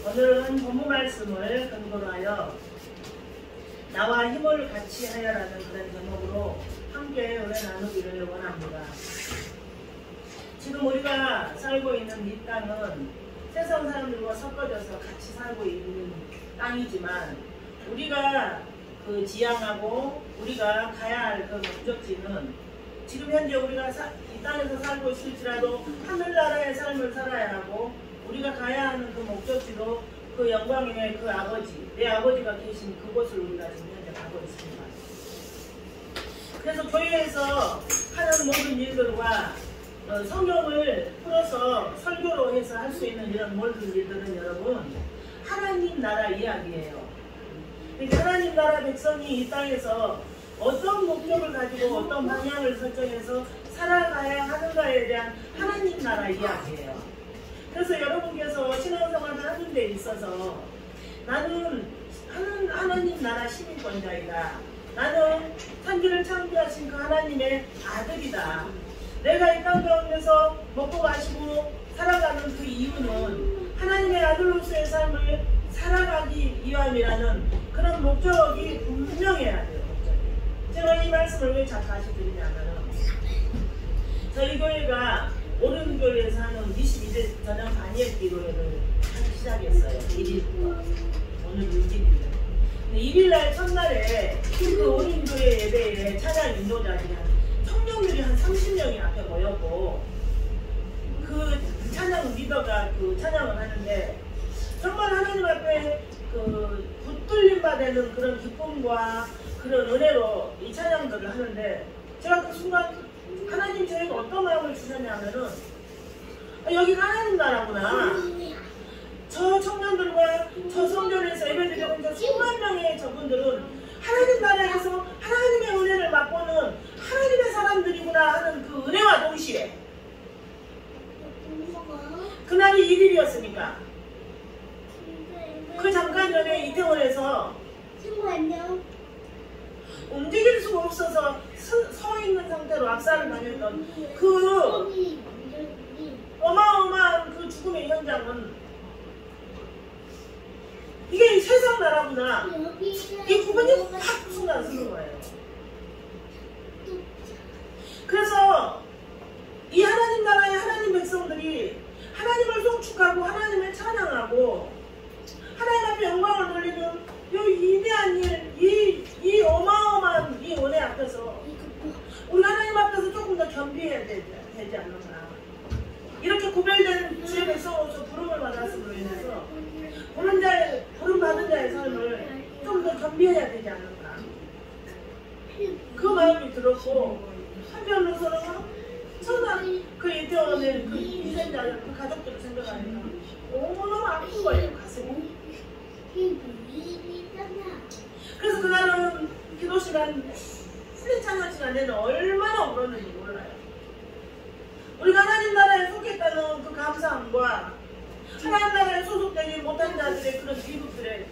오늘은 본문 말씀을 근거로 하여 나와 힘을 같이 하여라는 그런 제목으로 함께 은혜 나누기를 원합니다. 지금 우리가 살고 있는 이 땅은 세상 사람들과 섞어져서 같이 살고 있는 땅이지만 우리가 그 지향하고 우리가 가야 할 그 목적지는 지금 현재 우리가 이 땅에서 살고 있을지라도 하늘나라의 삶을 살아야 하고 우리가 가야 하는 그 목적지도 그 영광의 그 아버지, 내 아버지가 계신 그곳을 우리가 지금 현재 가고 있습니다. 그래서 교회에서 하는 모든 일들과 성경을 풀어서 설교로 해서 할 수 있는 이런 모든 일들은 여러분 하나님 나라 이야기예요. 하나님 나라 백성이 이 땅에서 어떤 목적을 가지고 어떤 방향을 설정해서 살아가야 하는가에 대한 하나님 나라 이야기예요. 그래서 여러분께서 신앙생활을 하는 데 있어서 나는 하나님 나라 시민권자이다. 나는 천지를 창조하신 그 하나님의 아들이다. 내가 이 땅 가운데서 먹고 마시고 살아가는 그 이유는 하나님의 아들로서의 삶을 살아가기 위함이라는 그런 목적이 분명해야 돼요. 제가 이 말씀을 왜 자꾸 다시 드리냐면 저희 교회가 오른교회에서 하는 22대 저녁 반일 기도회를 하기 시작했어요. 1일부터 오늘 6일인데 1일날 첫날에 그 오른교회 예배에 찬양 인도자들이 청년들이 한 30명이 앞에 모였고 그 찬양 리더가 그 찬양을 하는데 정말 하나님 앞에 그 붙들림바 되는 그런 기쁨과 그런 은혜로 이 찬양들을 하는데 제가 그 순간 하나님 저에게 어떤 마음을 주셨냐면은 여기가 하나님 나라구나. 저 청년들과 저 성전에서 예배드리고 있는 수만 명의 저분들은 하나님 나라에서 하나님의 은혜를 맛보는 하나님의 사람들이구나 하는 그 은혜와 동시에 그날이 1일이었으니까 그 잠깐 전에 이태원에서 움직일 수가 없어서 서 있는 상태로 압살을 당했던 그 어마어마한 그 죽음의 현장은 이게 세상 나라구나. 이 구분이 팍 순간 서는 거예요. 그래서 이 하나님 나라의 하나님 백성들이 하나님을 송축하고 하나님을 찬양하고 하나님 앞에 영광을 돌리는 이 위대한 일, 이 어마어마한 이 은혜 앞에서 우리 하나님 앞에서 조금 더 겸비해야 되지 않는가. 이렇게 구별된 주의 백성으로서 부름을 받았음으로 인해서 부름 받은 자의 삶을 좀 더 겸비해야 되지 않는가. 그 마음이 들었고 한편으로서는 천안 그 이태원의 그 희생자들 그 가족들을 생각하니까 너무 아픈 거예요. 가슴이. 그래서 그날은 기도 시간 풀린 찬양 시간에는 얼마나 울었는지 몰라요. 우리가 하나님 나라에 속했다는 그 감사함과 하나님 나라에 소속되지 못한 자들의 그런 비극들에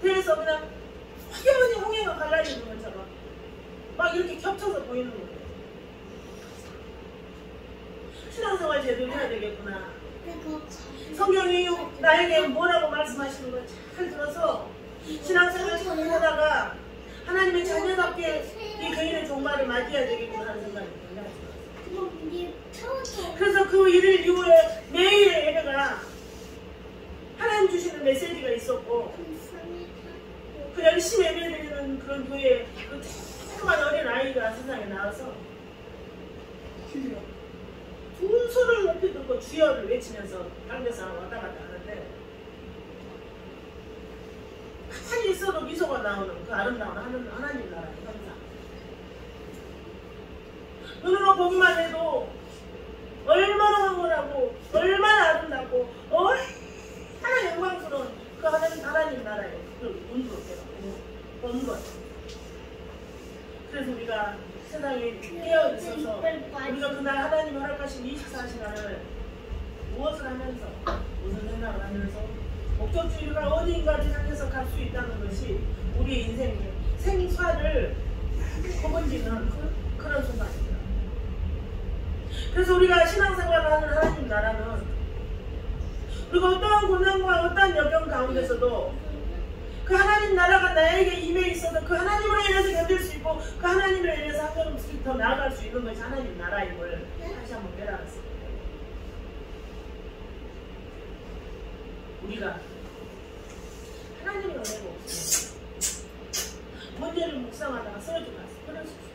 대해서 그냥 확연히 홍해가 갈라지는 것처럼 막 이렇게 겹쳐서 보이는 거예요. 신앙생활 제대로 해야 되겠구나. 성경이 나에게 뭐라고 말씀하시는 걸 잘 들어서 신앙생활 잘 하다가 하나님의 자녀답게 이 교인의 종말을 맞이해야 되겠구나 하는 생각이 들어요. 그래서 그 1일 이후에 매일의 예배가 하나님 주시는 메시지가 있었고 그 열심히 예배드리는 그런 교회에 그 조그만 어린 아이가 세상에 나와서 두 손을 높이 들고 주여를 외치면서 당대상 왔다 갔다 하는데 가만히 있어도 미소가 나오는 그 아름다운 하나님 나라의 현상. 눈으로 보기만 해도 얼마나 황홀하고 얼마나 아름답고 얼마나 영광스러운 그 하나님 나라의 그 눈으로 본 것. 그래서 우리가 세상에 깨어 있어서 우리가 그날 하나님이 허락하신 24시간을 무엇을 하면서 무슨 생각을 하면서 목적지가 어디인가를 향해서 갈 수 있다는 것이 우리의 인생의 생사를 거머쥐는 그런 순간입니다. 그래서 우리가 신앙생활을 하는 하나님 나라는 그리고 어떠한 고난과 어떠한 여경 가운데서도 그 하나님 나라가 나에게 임해 있어서 그 하나님으로 인해서 견딜 수 있고 그 하나님으로 인해서 한 걸음씩 더 나아갈 수 있는 것이 하나님 나라임을 다시 한번 깨달았습니다. 우리가 하나님의 은혜가 없으면 문제를 묵상하다가 쓰러져 갔어. 그럴 수 있어요.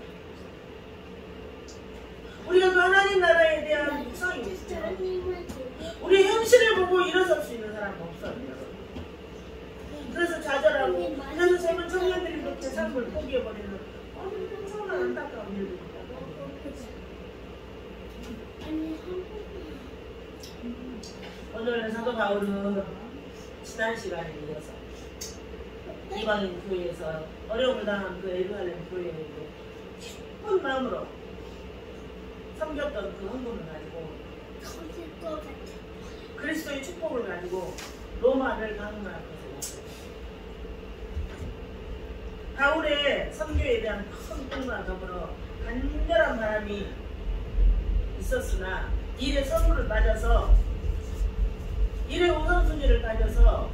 우리가 그 하나님 나라에 대한 묵상이 없으면 우리 현실을 보고 일어설 수 있는 사람은 없어요. 그래서 좌절하고 그래서 젊은 청년들이 그렇게 삶을 포기해버리는 엄청난 안타까운 일들이 있다고. 오늘 사도 바울은 지난 시간에 이어서 이방인 교회에서 어려움을 당한 그 예루살렘 교회에 기쁜 마음으로 섬겼던 그 헌금을 가지고 그리스도의 축복을 가지고 로마를 방문할 것을 바울의 선교에 대한 큰 꿈과 더불어 간절한 바람이 있었으나 일의 선물을 빠져서 일의 우선순위를 따져서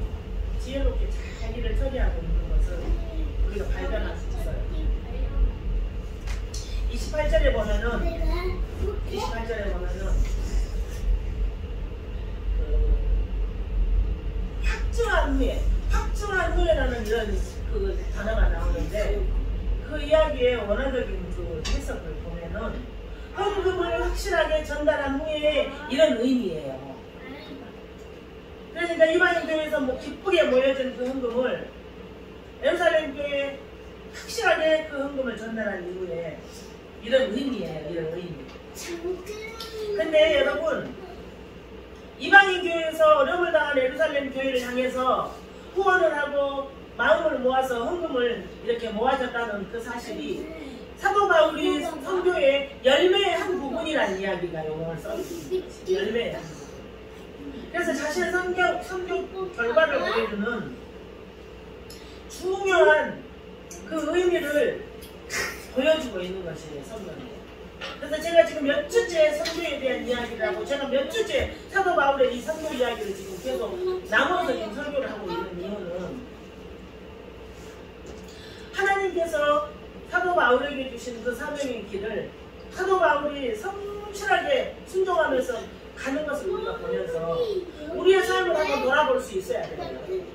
지혜롭게 잘 일을 처리하고 있는 것을 우리가 발견할 수 있어요. 28절에 보면은 확증한 후에라는 이런 그 단어가 나오는데 그 이야기의 원어적인 그 해석을 보면은 헌금을 확실하게 전달한 후에 이런 의미예요. 그러니까 이방인 교회에서 뭐 기쁘게 모여진 그 헌금을 예루살렘 교회에 확실하게 그 헌금을 전달한 이후에 이런 의미예요. 이런 의미. 근데 여러분 이방인 교회에서 어려움을 당한 예루살렘 교회를 향해서 후원을 하고 마음을 모아서 헌금을 이렇게 모아졌다는 그 사실이 사도 바울이 선교의 열매의 한 부분이라는 이야기가 용어를 써있습니다. 열매의 한 부분. 그래서 자신의 선교 결과를 보여주는 중요한 그 의미를 보여주고 있는 것이 선교입니다. 그래서 제가 지금 몇 주째 선교에 대한 이야기를 하고 제가 몇 주째 사도 바울의 이 선교 이야기를 지금 계속 나눠서 지금 설교를 하고 있는 이유는 하나님께서 사도 바울에게 주신 그 사명의 길을 사도 바울이 성실하게 순종하면서 가는 것을 우리가 보면서 우리의 삶을 한번 돌아볼 수 있어야 돼요.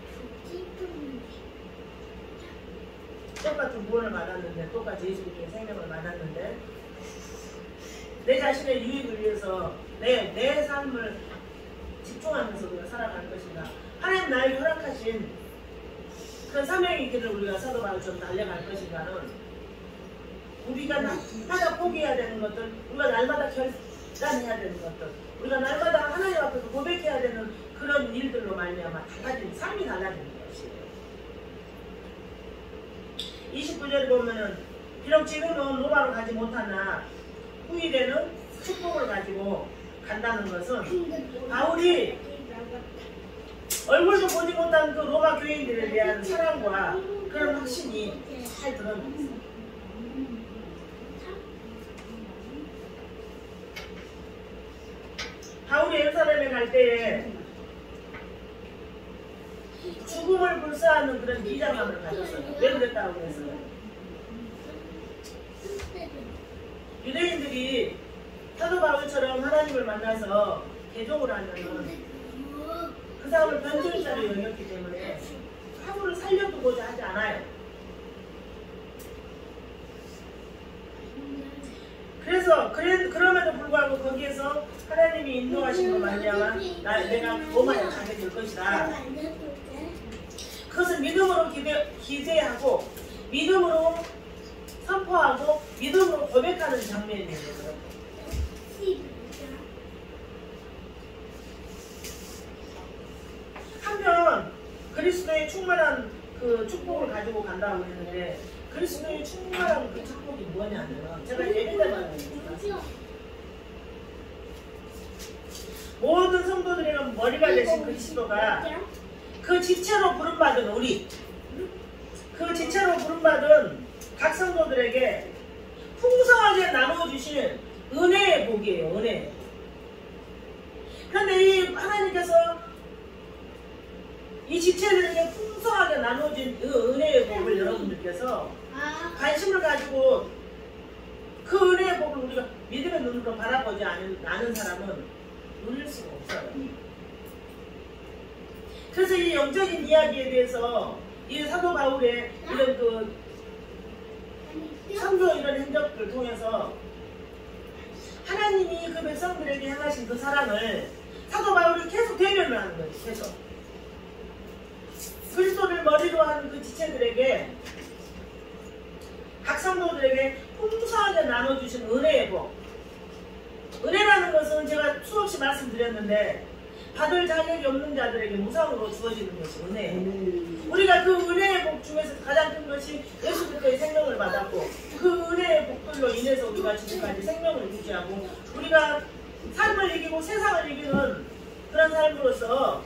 똑같은 구원을 받았는데 똑같이 예수 그리스도의 생명을 받았는데 내 자신의 유익을 위해서 내 삶을 집중하면서 우리가 살아갈 것인가 하나님 나에게 허락하신 그 사명의 길을 우리가 사도 바울처럼 달려갈 것인가는 우리가 날마다 포기해야 되는 것들 우리가 날마다 결단해야 되는 것들 우리가 날마다 하나님 앞에서 고백해야 되는 그런 일들로 말미암아 달라지는 삶이 달라지는 것이에요. 29절에 보면은 비록 지금은 로마로 가지 못하나 후일에는 축복을 가지고 간다는 것은 바울이 얼굴도 보지 못한 그 로마 교인들에 대한 사랑과 그런 확신이 잘 드러났어요. 바울이 예루살렘에 갈 때에 죽음을 불사하는 그런 비장함을 가졌어요. 왜 그랬다고 그랬어요? 유대인들이 사도 바울처럼 하나님을 만나서 개종을 하면은 그 사람을 변절자로 여겼기 때문에 사도를 살려두고자 하지 않아요. 그래서 그럼에도 불구하고 거기에서 하나님이 인도하신 것 말미암아 내가 로마에 가게 될 것이다. 그것을 믿음으로 기대하고 믿음으로 선포하고 믿음으로 고백하는 장면이에요. 한편 그리스도의 충만한 그 축복을 가지고 간다고 했는데 그리스도의 충만한 그 축복이 뭐냐면 제가 예를 들면 모든 성도들에게 머리가 되신 그리스도가 그 지체로 부름받은 우리 그 지체로 부름받은 각 성도들에게 풍성하게 나눠주신 은혜의 복이에요. 은혜. 그런데 이 하나님께서 하나님께서 관심을 가지고 그 은혜의 복을 우리가 믿음의 눈으로 바라보지 않은 사람은 누릴 수가 없어요. 그래서 이 영적인 이야기에 대해서 이 사도 바울의 이런 그 선교 이런 행적들을 통해서 하나님이 그 백성들에게 향하신 그 사랑을 사도 바울이 계속 대변을 하는 거예요. 계속 그리스도를 머리로 하는 그 지체들에게 각 성도들에게 풍성하게 나눠주신 은혜의 복. 은혜라는 것은 제가 수없이 말씀드렸는데 받을 자격이 없는 자들에게 무상으로 주어지는 것이 은혜예요. 우리가 그 은혜의 복 중에서 가장 큰 것이 예수 그리스도의 생명을 받았고 그 은혜의 복들로 인해서 우리가 지금까지 생명을 유지하고 우리가 삶을 이기고 세상을 이기는 그런 삶으로서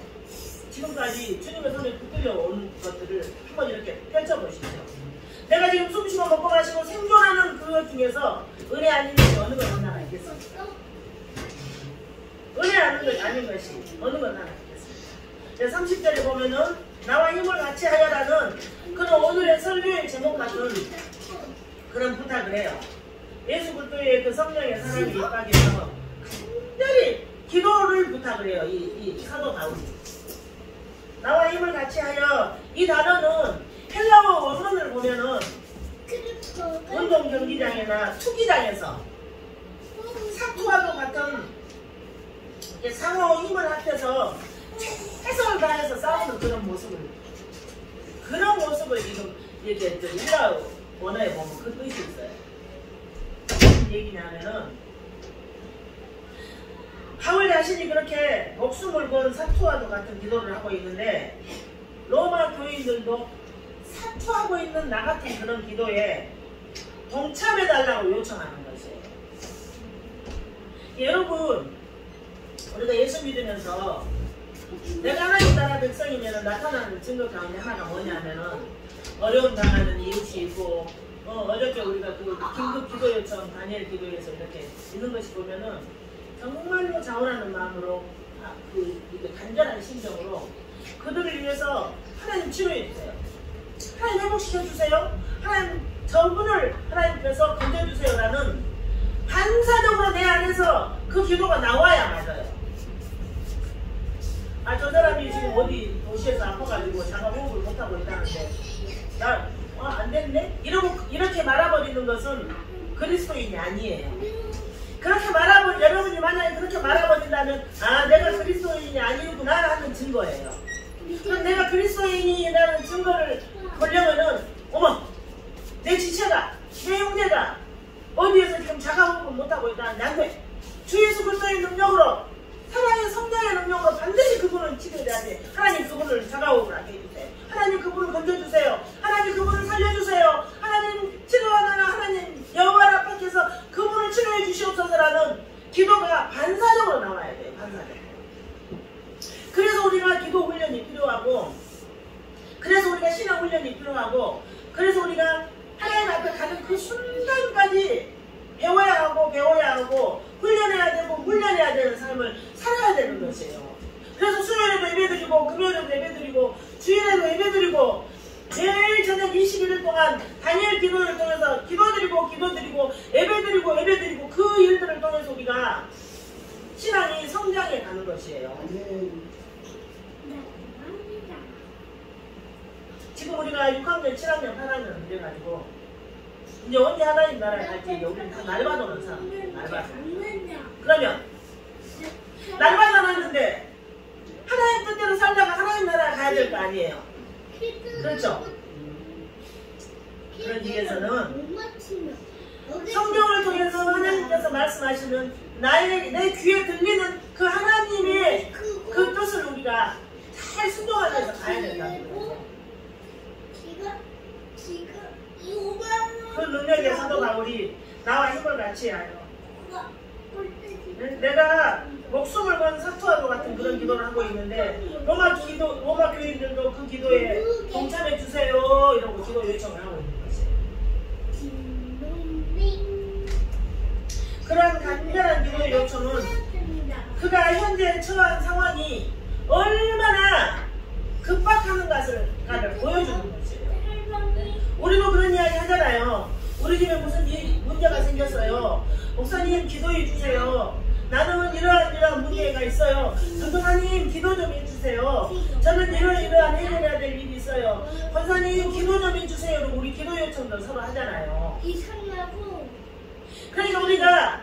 지금까지 주님의 손에 붙들려 온 것들을 한번 이렇게 펼쳐보십시오. 내가 지금 숨쉬고 먹고 마시고 생존하는 그것 중에서 은혜 아닌 것이 어느 걸 하나 있겠습니까? 은혜 아닌 것이 어느 걸 하나 있겠습니까? 30절에 보면은 나와 힘을 같이 하여라는 그런 오늘의 설교의 제목 같은 그런 부탁을 해요. 예수 그리스도의 그 성령의 사랑이 임하기 위해서 특별히 기도를 부탁을 해요. 이 사도 바울이. 나와 힘을 같이 하여 이 단어는 헬라어 원문을 보면은 운동 경기장이나 투기장에서 사투와도 같은 상호 힘을 합해서 최선을 다해서 싸우는 그런 모습을 지금 이렇게 헬라어 원어에 보면 그 뜻이 있어요. 무슨 얘기냐면은 바울 자신이 그렇게 목숨을 건 사투와도 같은 기도를 하고 있는데 로마 교인들도 사투하고 있는 나 같은 그런 기도에 동참해달라고 요청하는 것이에요. 여러분, 우리가 예수 믿으면서 내가 하나님 나라 백성이면 나타나는 증거 가운데 하나가 뭐냐면은 어려움 당하는 이웃이 있고 어저께 우리가 그 긴급 기도 요청 다니엘 기도에서 이렇게 있는 것이 보면은 정말로 자원하는 마음으로 그 간절한 심정으로 그들을 위해서 하나님 치료해 주세요. 하나님 회복시켜 주세요. 하나님 저분을 하나님께서 건져주세요 라는 반사적으로 내 안에서 그 기도가 나와야 맞아요. 저 사람이 지금 어디 도시에서 아파가지고 자가 호흡을 못하고 있다는데 안 됐네? 이렇게 말아버리는 것은 그리스도인이 아니에요. 그렇게 여러분이 만약에 그렇게 말아버린다면 내가 그리스도인이 아니구나 하는 증거예요. 그럼 내가 그리스도인이라는 증거를 보려면은 어머 내 지체가 내 형제가 어디에서 지금 자가호흡을 못하고 있다는데 안 돼. 주 예수 그리스도의 능력으로 사랑의 성령의 능력으로 반드시 그분을 치료해야 돼. 하나님 그분을 자가호흡을 하게 해주세요. 하나님 그분을 건져주세요. 하나님 그분을 살려주세요. 하나님 치료하는 하나님 여호와 라파께서 그분을 치료해 주시옵소서라는 기도가 반사적으로 나와야 돼요. 반사적으로. 그래서 우리가 기도 훈련이 필요하고 그래서 우리가 신앙 훈련이 필요하고 그래서 우리가 하나님 앞에 가는 그 순간까지 배워야 하고 훈련해야 되는 삶을 살아야 되는 것이에요. 그래서 수요일에도 예배드리고 금요일에도 예배드리고 주일에도 예배드리고 매일 저녁 21일 동안 다니엘 기도를 통해서 기도드리고 예배드리고 그 일들을 통해서 우리가 신앙이 성장해 가는 것이에요. 지금 우리가 6학년, 7학년, 8학년 돼가지고 이제 언제 하나님 나라에 갈지 우리는 다 날받아오는 사람. 그러면 날받아놨는데 하나님 뜻대로 살다가 하나님 나라에 가야 될 거 아니에요. 그렇죠? 그러기 위해서는 성경을 통해서 하나님께서 말씀하시는 내 귀에 들리는 그 하나님의 그 뜻을 우리가 잘 순종하면서 가야 된다는 거예요. 그 능력의 사도 바울이 나와 힘을 같이 하여 내가 목숨을 건 사투와도 같은 그런 기도를 하고 있는데 로마 교인들도 그 기도에 동참해 주세요 이러고 기도 요청을 하고 있는 것이에요. 그런 간절한 기도의 요청은 그가 현재 처한 상황이 얼마나 급박하는 것을 보여주는 것이에요. 우리도 전도사님 기도해 주세요. 나는 이러한 문제가 있어요. 전도사님 기도 좀 해주세요. 저는 이러한 해결해야 될 일이 있어요. 권사님 기도 좀 해주세요. 우리 기도 요청도 서로 하잖아요. 그러니까 우리가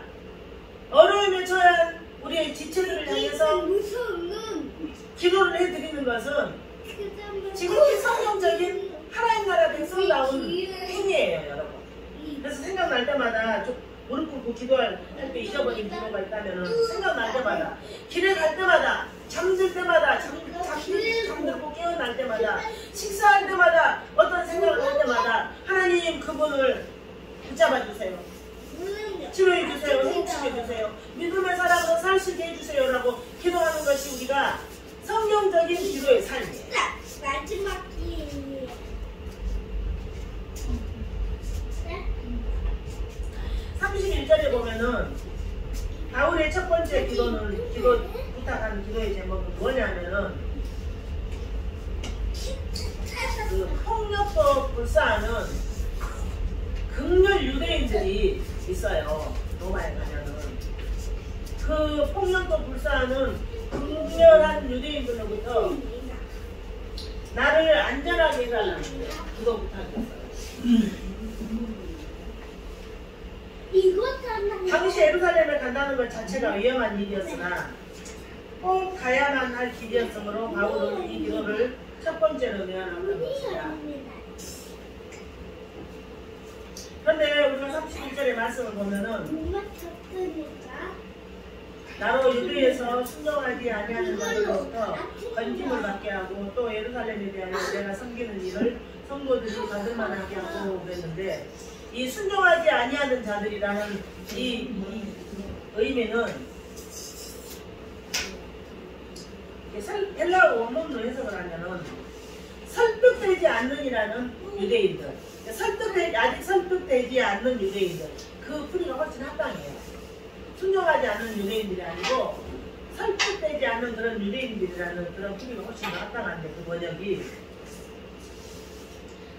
어려움에 처한 우리의 지체들을 향해서 기도를 해드리는 것은 지극히 성경적인 하나님 나라 백성다운 행위예요, 여러분. 그래서 생각날 때마다 무릎 꿇고 기도할 때 잊어버린 기도가 있다면 생각날 때마다, 길에 갈 때마다, 잠들 때마다, 잠들고 깨어날 때마다, 식사할 때마다, 어떤 생각을 할 때마다 하나님 그분을 붙잡아 주세요. 치료해 주세요. 행복해 주세요. 믿음의 사람으로 살 수 있게 해주세요. 라고 기도하는 것이 우리가 성경적인 기도의 삶이에요. 마지막 기 31절에 보면은 바울의 첫 번째 부탁하는 기도의 제목은 뭐냐면은 그 폭력도 불사하는 극렬 유대인들이 있어요. 로마에 가면은 그 폭력도 불사하는 극렬한 유대인들로부터 나를 안전하게 해달라는 기도 부탁이었어요. 당시 예루살렘에 간다는 것 자체가 위험한 일이었으나 꼭 가야만 할 길이었으므로 바울은 이 기도를 첫 번째로 내어놨던 것이다. 그런데 우리가 31절의 말씀을 보면은 나로 유대에서 순종하지 아니하는 자들로부터 건짐을 받게 하고 또 예루살렘에 대하여 내가 섬기는 일을 성도들이 받을 만하게 하고 그랬는데, 이 순종하지 아니하는 자들이라는 이 의미는 헬라어 원문으로 해석을 하면은 설득되지 않는이라는 유대인들, 아직 설득되지 않는 유대인들, 그 풀이가 훨씬 합당해요. 순종하지 않는 유대인들이 아니고 설득되지 않는 그런 유대인들이라는 그런 풀이가 훨씬 더 합당한데, 그 번역이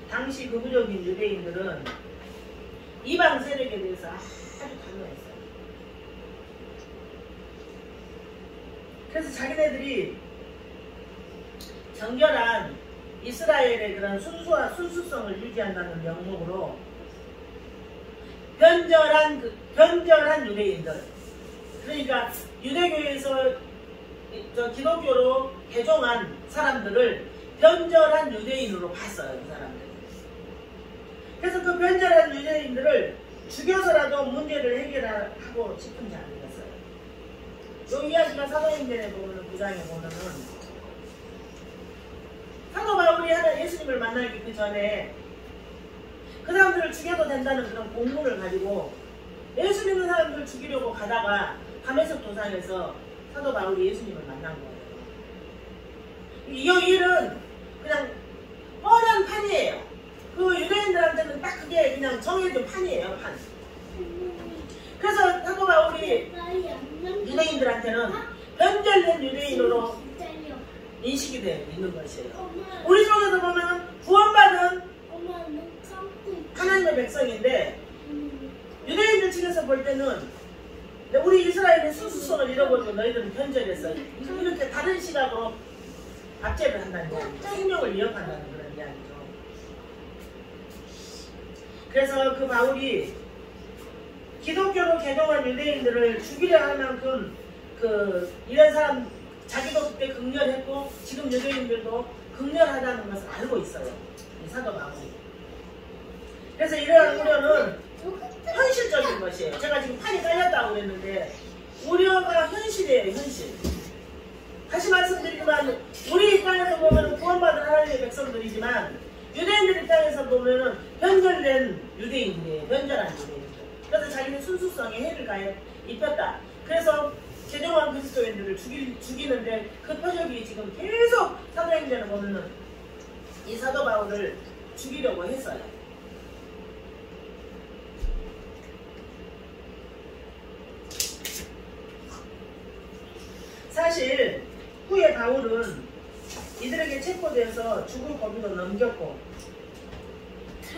당시 극우적인 유대인들은 이방 세력에 대해서 아주 강요했어요. 그래서 자기네들이 정결한 이스라엘의 그런 순수성을 유지한다는 명목으로 변절한 유대인들, 그러니까 유대교에서 기독교로 개종한 사람들을 변절한 유대인으로 봤어요, 그 사람들. 그래서 그 변절한 유대인들을 죽여서라도 문제를 해결하고 싶은 자들이었어요. 이 이야기가 사도행전에 보면 9장에 보면은 사도 바울이 예수님을 만나기 그 전에 그 사람들을 죽여도 된다는 그런 공문을 가지고 예수 믿는 사람들을 죽이려고 가다가 다메섹 도상에서 사도 바울이 예수님을 만난 거예요. 이 일은 그냥 뻔한 판이에요. 그 유대인들한테는 딱 그게 그냥 정해진 판이에요, 판. 그래서 사도 바울이 유대인들한테는 변절된 유대인으로 인식이 되어 있는 것이에요. 우리 쪽에서 보면 구원받은 하나님의 백성인데, 유대인들 측에서 볼 때는 우리 이스라엘의 순수성을 잃어버리고 너희들은 변절했어, 이렇게 다른 시각으로 압제를 한다는 거예요. 생명을 위협한다는 그런 이야기죠. 그래서 그 바울이 기독교로 개종한 유대인들을 죽이려 할 만큼 이런 사람, 자기도 그때 극렬했고 지금 유대인들도 극렬하다는 것을 알고 있어요, 이 사도 바울이. 그래서 이러한 우려는 현실적인 것이에요. 제가 지금 판이 깔렸다고 그랬는데 우려가 현실이에요, 현실. 다시 말씀드리지만 우리 입장에서 보면 구원받은 하나님의 백성들이지만 유대인들 입장에서 보면 변절된 유대인들이에요. 변절한 유대인들. 그래서 자기는 순수성에 해를 입혔다. 그래서 개종한 그리스도인들을 죽이는데 그 표적이 지금 계속 사도행전에 보면은 이 사도 바울을 죽이려고 했어요. 사실 후에 바울은 이들에게 체포돼서 죽을 고비도 넘겼고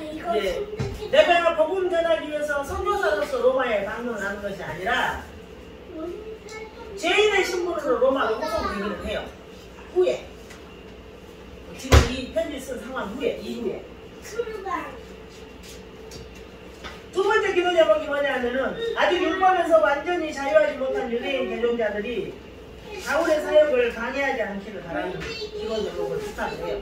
이제 내가 복음 전하기 위해서 선교사로서 로마에 방문하는 것이 아니라 죄인의 신분으로 로마로 후송되기는 해요. 후에 지금 이 편지 쓴 상황 후에 이후에 두 번째 기도 제목이 뭐냐면은 아직 율법에서 완전히 자유하지 못한 유대인 개종자들이 바울의 사역을 방해하지 않기를 바라는 기도 제목을 부탁을 해요.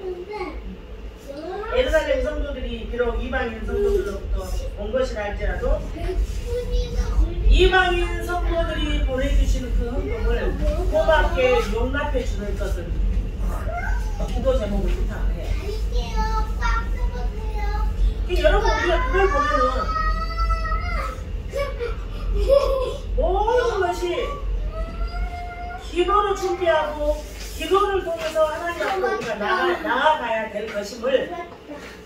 예루살렘 성도들이 비록 이방인 성도들로부터 온 것이라 할지라도 이방인 성도들이 보내주시는 그 헌금을 고맙게 용납해 주는 것을 기도 제목을 부탁을 해요. 여러분 우리가 그걸 보면은 모든 것이 기도를 준비하고 기도를 통해서 하나님 앞으로 우리가 나아가야 될 것임을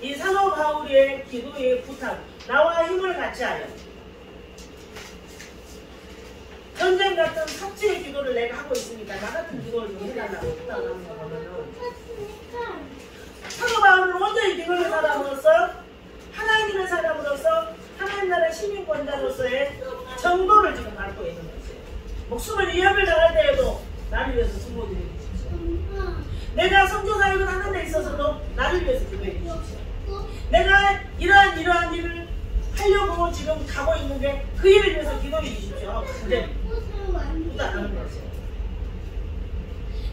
이 사도 바울의 기도의 부탁, 나와 힘을 같이 하여 전쟁 같은 삽질의 기도를 내가 하고 있으니까 나 같은 기도를 좀 해달라고 부탁하는 거 보면은 사도 바울은 온전히 기도의 사람으로서 하나님의 사람으로서 하나님 나라 시민권자로서의 정도를 지금 갖고 있는 것이에요. 목숨을 위협을 당할 때에도 나를 위해서 수고드리고 싶죠. 내가 선교사역을 하는 데 있어서도 나를 위해서 기도해 주십시오. 내가 이러한 일을 하려고 지금 가고 있는데 그 일을 위해서 기도해 주십시오. 근데 부탁하는 것이에요.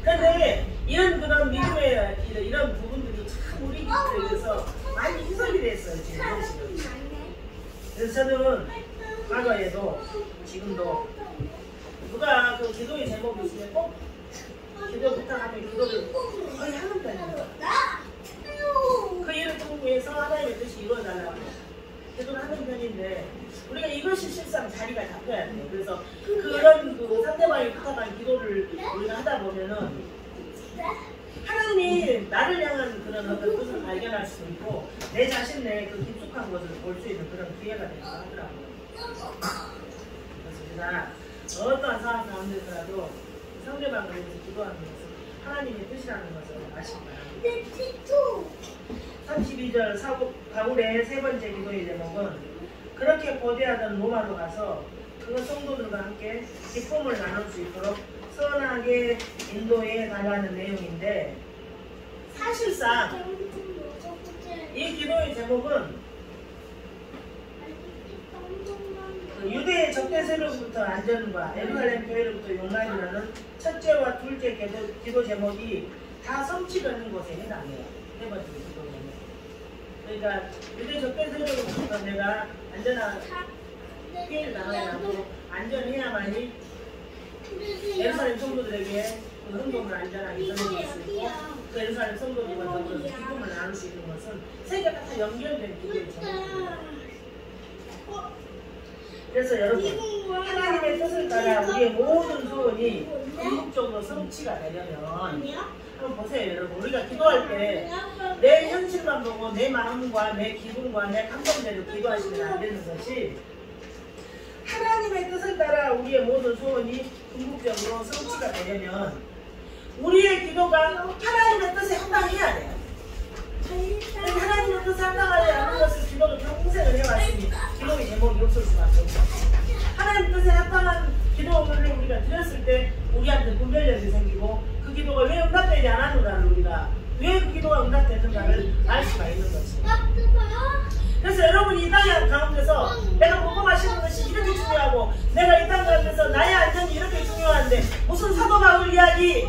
그런데 이런 그런 믿음의 이런 부분들이 참 우리 기도에 대해서 많이 희석이 됐어요. 지금. 그래서 저는 과거에도 지금도 누가 그 기도의 제목이 있으면 꼭 기도 부탁하면 기도를 거의 하는 편이에요. 그 일을 통해서 하나님의 뜻이 이루어달라고 기도를 하는 편인데 우리가 이것이 실상 자리가 잡혀야 돼요. 그래서 그런 그 상대방이 부탁한 기도를 우리가 하다 보면은 하나님이 나를 향한 그런 어떤 뜻을 발견할 수 있고 내 자신 내에 그 깊숙한 것을 볼 수 있는 그런 기회가 된다고 하더라고요. 그래서 우리가 어떠한 상황 가운데서라도 상대방을 위해서 기도하는 것은 하나님의 뜻이라는 것을 아시기 바랍니다. 32절 바울의 세 번째 기도의 제목은 그렇게 거대하던 로마로 가서 그 성도들과 함께 기쁨을 나눌 수 있도록 선하게 인도해 달라는 내용인데 사실상 이 기도의 제목은 유대의 적대 세력부터 안전과 예루살렘 교회로부터 용납이라는 첫째와 둘째 기도 제목이 다 성취되는 것에 해당해요. 세 번째 기도 제목. 그러니까 유대 적대 세력으로부터 내가 안전한 피해를 당하지 않고 안전해야만이 예루살렘 성도들에게 그 헌금을 안전하게 전해줄 수 있고 그 예루살렘 성도들과 더불어서 기쁨을 나눌 수 있는 것은 세 개가 다 연결된 기도의 제목입니다. 그래서 여러분 하나님의 뜻을 따라 우리의 모든 소원이 궁극적으로 성취가 되려면 한번 보세요. 여러분 우리가 기도할 때 내 현실만 보고 내 마음과 내 기분과 내 감정대로 기도하시면 안 되는 것이 하나님의 뜻을 따라 우리의 모든 소원이 궁극적으로 성취가 되려면 우리의 기도가 하나님의 뜻에 합당해야 돼요. 하나님의 뜻에 합당하지 않은 것을 기도를 평생을 해왔으니 기도의 제목이 없을 수밖에 없어요. 하나님 뜻에 합당한 기도를 우리가 드렸을 때 우리한테 분별력이 생기고 그 기도가 왜 응답되지 않았는가를 우리가 왜 그 기도가 응답됐는가를 알 수가 있는 것이에요. 그래서 여러분이 이 땅 가운데서 내가 복음하시는 것이 이렇게 중요하고 내가 이 땅 가운데서 나의 안전이 이렇게 중요한데 무슨 사도 바울 이야기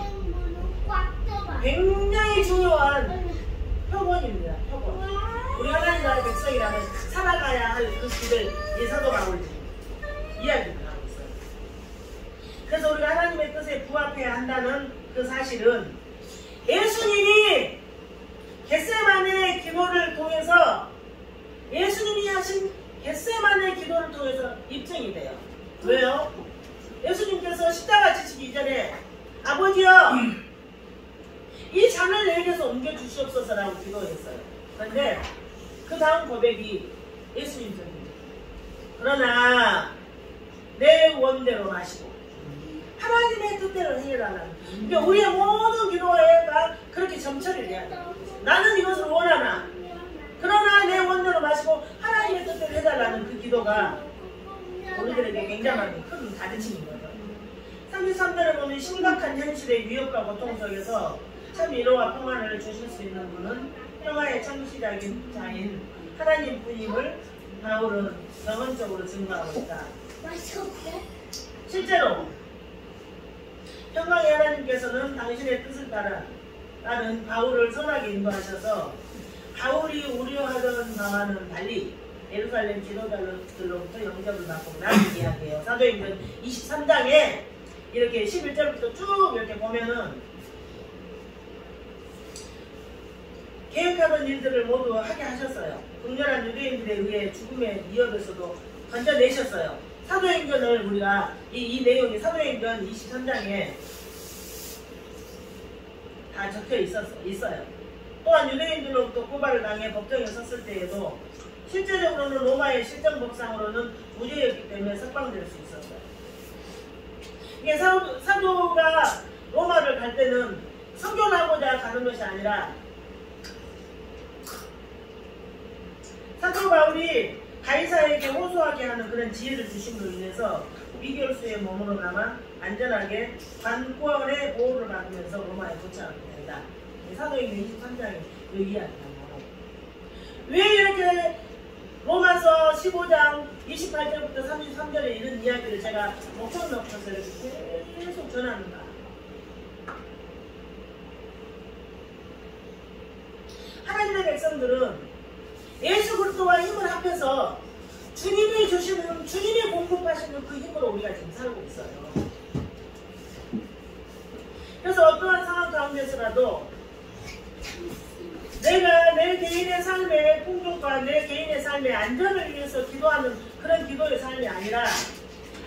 굉장히 중요한 표본입니다. 표본. 우리 하나님 나라의 백성이라면 살아가야 할 그 길을 이 사도 바울이 이야기를 하고 있어요. 그래서 우리가 하나님의 뜻에 부합해야 한다는 그 사실은 예수님이 겟세마네 기도를 통해서 예수님이 하신 겟세마네 기도를 통해서 입증이 돼요. 왜요? 예수님께서 십자가 지시기 이전에 아버지여 이 잔을 내게서 옮겨주시옵소서라고 기도했어요. 그런데 그 다음 고백이 예수님적입니다. 그러나 내 원대로 마시고 하나님의 뜻대로 해달라는 그러니까 우리의 모든 기도가 그렇게 점철이 돼야 돼요. 나는 이것을 원하나 그러나 내 원대로 우리 심각한 현실의 위협과 고통 속에서 참 위로와 평안을 주실 수 있는 분은 평화의 창시자인 자인 하나님 뿐임을 바울은 경험적으로 증거하고 있다. 실제로 평강의 하나님께서는 당신의 뜻을 따른 바울을 선하게 인도하셔서 바울이 우려하던 바와는 달리 예루살렘 지도자들로부터 영접을 받고 나를 이야기해요. 사도행전 23장에 이렇게 11절부터 쭉 이렇게 보면은 계획하던 일들을 모두 하게 하셨어요. 극렬한 유대인들에 의해 죽음의 위협에서도 건져내셨어요. 사도행전을 우리가 이 내용이 사도행전 23장에 다 적혀 있어요. 또한 유대인들로부터 고발을 당해 법정에 섰을 때에도 실제적으로는 로마의 실정법상으로는 무죄였기 때문에 석방될 수 있었어요. 이게 사도가 로마를 갈 때는 선교하고자 가는 것이 아니라 사도 바울이 가이사에게 호소하게 하는 그런 지혜를 주심으로 인해서 미결수의 몸으로 남아 안전하게 관권의 보호를 받으면서 로마에 도착하게 된다. 사도행전 23장에 이 이야기가 나와요. 왜 이렇게 로마서 15장 28절부터 33절에 이런 이야기를 제가 목청 넣고서 이렇게 계속 전하는가? 하나님의 백성들은 예수 그리스도와 힘을 합해서 주님이 주시는, 주님이 공급하시는 그 힘으로 우리가 지금 살고 있어요. 그래서 어떠한 상황 가운데서라도 내가 내 개인의 삶의 풍족과 내 개인의 삶의 안전을 위해서 기도하는 그런 기도의 삶이 아니라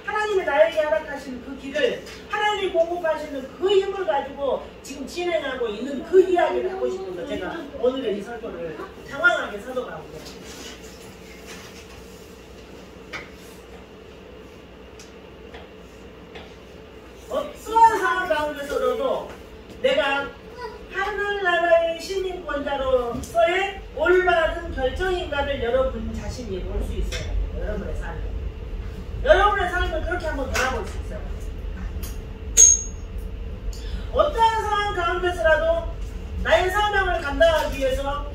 하나님이 나에게 허락하신 그 길을 하나님이 공급하시는 그 힘을 가지고 지금 진행하고 있는 그 이야기를 하고 싶어서 제가 오늘의 이 설교를 장황하게 사도가고 어떠한 상황 가운데서도 내가 하늘나라의 시민권자로서의 올바른 결정인가를 여러분 자신이 볼 수 있어요. 여러분의 삶을. 여러분의 삶을 그렇게 한번 돌아볼 수 있어요. 어떠한 상황 가운데서라도 나의 사명을 감당하기 위해서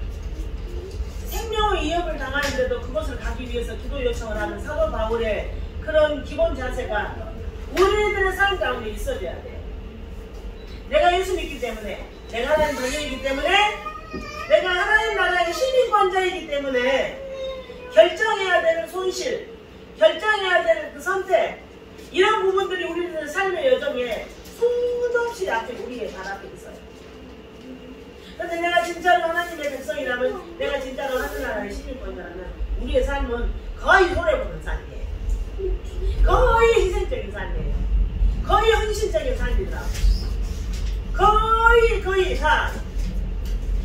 생명의 위협을 당하는데도 그것을 가기 위해서 기도 요청을 하는 사도 바울의 그런 기본 자세가 우리들의 삶 가운데 있어져야 돼요. 내가 예수 믿기 때문에, 내가 하나님 자녀이기 때문에, 내가 하나님 나라의 시민권자이기 때문에 결정해야 되는 손실, 결정해야 되는 그 선택, 이런 부분들이 우리들의 삶의 여정에 수없이 앞에 우리의 발 앞에 있어요. 그런데 내가 진짜로 하나님의 백성이라면, 내가 진짜로 하늘나라의 시민권자라면 우리의 삶은 거의 손해보는 삶이에요. 거의 희생적인 삶이에요. 거의 헌신적인 삶이다. 거의 다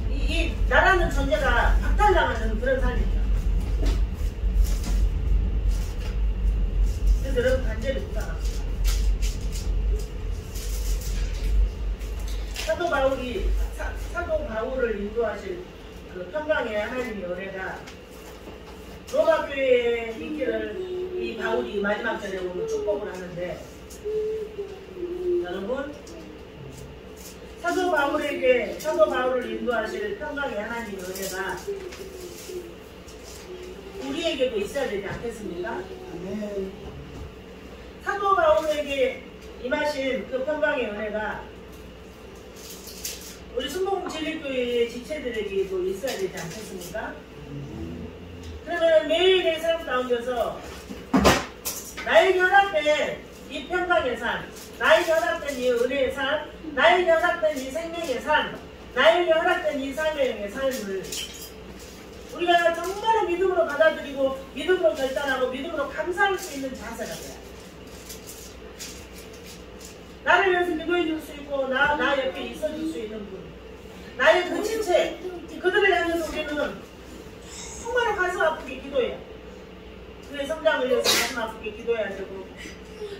이 나라는 존재가 박탈당하는 그런 삶입니다. 그래서 여러분 간절히 부탁합니다. 사도 바울을 인도하실 그 평강의 하나님의 은혜가 로마 교회에 있기를 이 바울이 마지막 절에 오늘 축복을 하는데, 여러분 사도 바울을 인도하실 평강의 하나님의 은혜가 우리에게도 있어야 되지 않겠습니까? 사도 바울에게 임하신 그 평강의 은혜가 우리 순복음진리교회의 지체들에게도 있어야 되지 않겠습니까? 그러면 매일 내 삶 가운데서 나에게 허락된 이 평강의 삶, 나에게 허락된 이 은혜의 삶, 나에게 허락된 이 생명의 삶, 나에게 허락된 이 삶의 삶을 우리가 정말로 믿음으로 받아들이고 믿음으로 결단하고 믿음으로 감사할 수 있는 자세가 돼요. 나를 위해서 기도해 줄 수 있고 나 옆에 있어 줄 수 있는 분, 나의 그 지체, 그들을 향해서 우리는 정말로 가슴 아프게 기도해요. 그의 성장을 위해서 가슴 아프게 기도해야 되고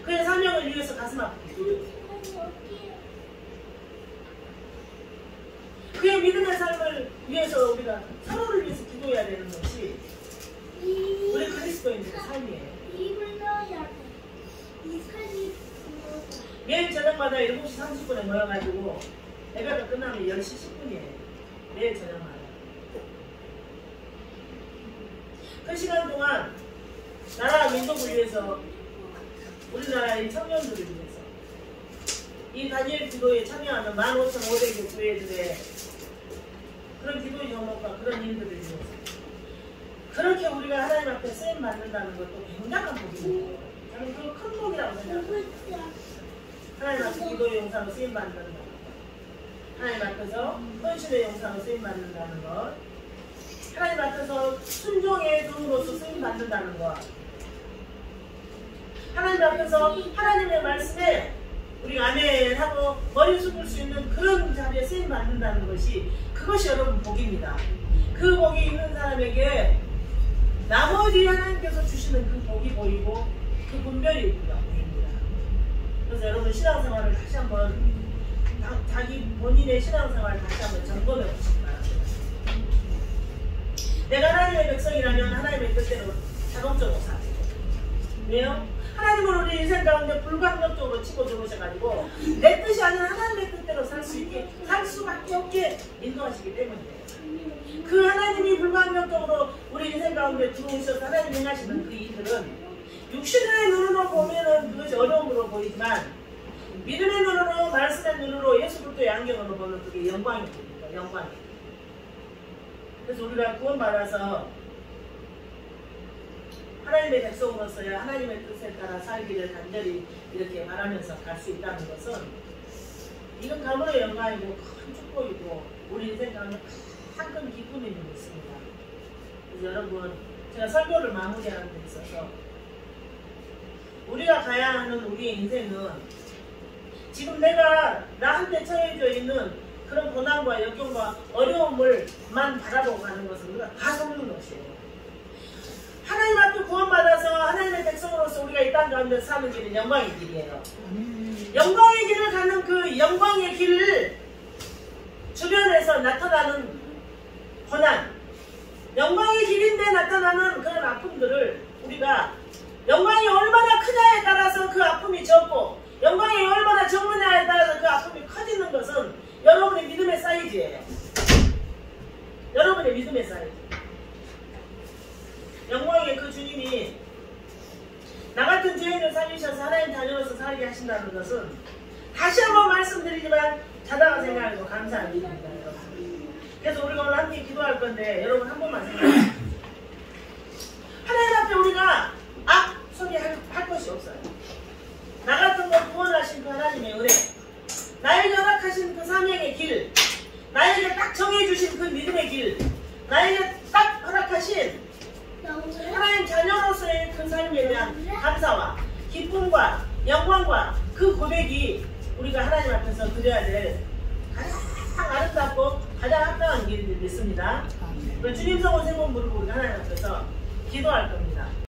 그의 사명을 위해서 가슴 아프게 기도해요. 그의 믿음의 삶을 위해서 우리가 서로를 위해서 기도해야 되는 것이 우리 그리스도인들의 삶이에요. 매일 저녁마다 7시 30분에 모여가지고 예배가 끝나면 10시 10분이에요. 매일 저녁마다. 그 시간 동안 나라 민족을 위해서, 우리나라의 청년들을 위해서 이 다니엘 기도에 참여하는 15,500여 교회들의 그런 기도의 제목과 그런 일들을 위해서 그렇게 우리가 하나님 앞에 쓰임 받는다는 것도 굉장한 복이에요. 저는 그 큰 복이라고 생각합니다. 하나님 앞에 기도의 용사로 쓰임 받는다는 것, 하나님 앞에서 헌신의 용사로 쓰임 받는다는 것, 하나님 앞에서 순종의 종으로서 쓰임 받는다는 것, 하나님 앞에서 하나님의 말씀에 우리가 아멘하고 머리 숙일 수 있는 그런 자리에 쓰임 받는다는 것이, 그것이 여러분 복입니다. 그 복이 있는 사람에게 나머지 하나님께서 주시는 그 복이 보이고 그 분별이 보입니다. 그래서 여러분 신앙생활을 다시 한번, 자기 본인의 신앙생활을 다시 한번 점검해 보시기 바랍니다. 내가 하나님의 백성이라면 하나님의 뜻대로 자동적으로 살아요. 왜요? 하나님은 우리 인생 가운데 불가항력적으로 치고 들어오셔가지고 내 뜻이 아닌 하나님의 뜻대로 살 수 있게, 살 수밖에 없게 인도하시기 때문이에요. 그 하나님이 불가항력적으로 우리 인생 가운데 들어오셔서 하나님 행하시는 그 일들은 육신의 눈으로 보면은 그것이 어려움으로 보이지만 믿음의 눈으로, 말씀의 눈으로, 예수 그리스도의 안경으로 보면 그게 영광이 됩니다. 영광이. 그래서 우리가 구원받아서 하나님의 백성으로서야 하나님의 뜻에 따라 살기를 간절히 이렇게 바라면서 갈 수 있다는 것은, 이건 가문의 영광이고 큰 축복이고 우리 인생 가운데 큰 기쁨이 있습니다. 그래서 여러분, 제가 설교를 마무리하는 데 있어서 우리가 가야 하는 우리의 인생은 지금 내가 나한테 처해져 있는 그런 고난과 역경과 어려움을만 바라보고 가는 것은 우리가 다 속는 것이에요. 하나님 앞에 구원받아서 하나님의 백성으로서 우리가 이 땅 가운데 사는 길은 영광의 길이에요. 영광의 길을 가는 그 영광의 길을 주변에서 나타나는 고난, 영광의 길인데 나타나는 그런 아픔들을 우리가 영광이 얼마나 크냐에 따라서 그 아픔이 적고 영광이 얼마나 적느냐에 따라서 그 아픔이 커지는 것은 여러분의 믿음의 사이즈예요. 여러분의 믿음의 사이즈. 영광의 그 주님이 나 같은 죄인을 살리셔서 하나님 자녀로서 살게 하신다는 것은, 다시 한번 말씀드리지만 자다가 생각하고 감사한 일입니다, 여러분. 그래서 우리가 오늘 함께 기도할 건데 여러분 한 번만 생각해보세요. 하나님 앞에 우리가 소리할 것이 없어요. 나 같은 걸 구원하신 그 하나님의 은혜, 나에게 허락하신 그 사명의 길, 나에게 딱 정해주신 그 믿음의 길, 나에게 딱 허락하신 하나님 자녀로서의 그 삶에 대한 감사와 기쁨과 영광과 그 고백이 우리가 하나님 앞에서 드려야 될 가장 아름답고 가장 합당한 길을 믿습니다. 주님 성원 세 번 부르고 우리가 하나님 앞에서 기도할 겁니다.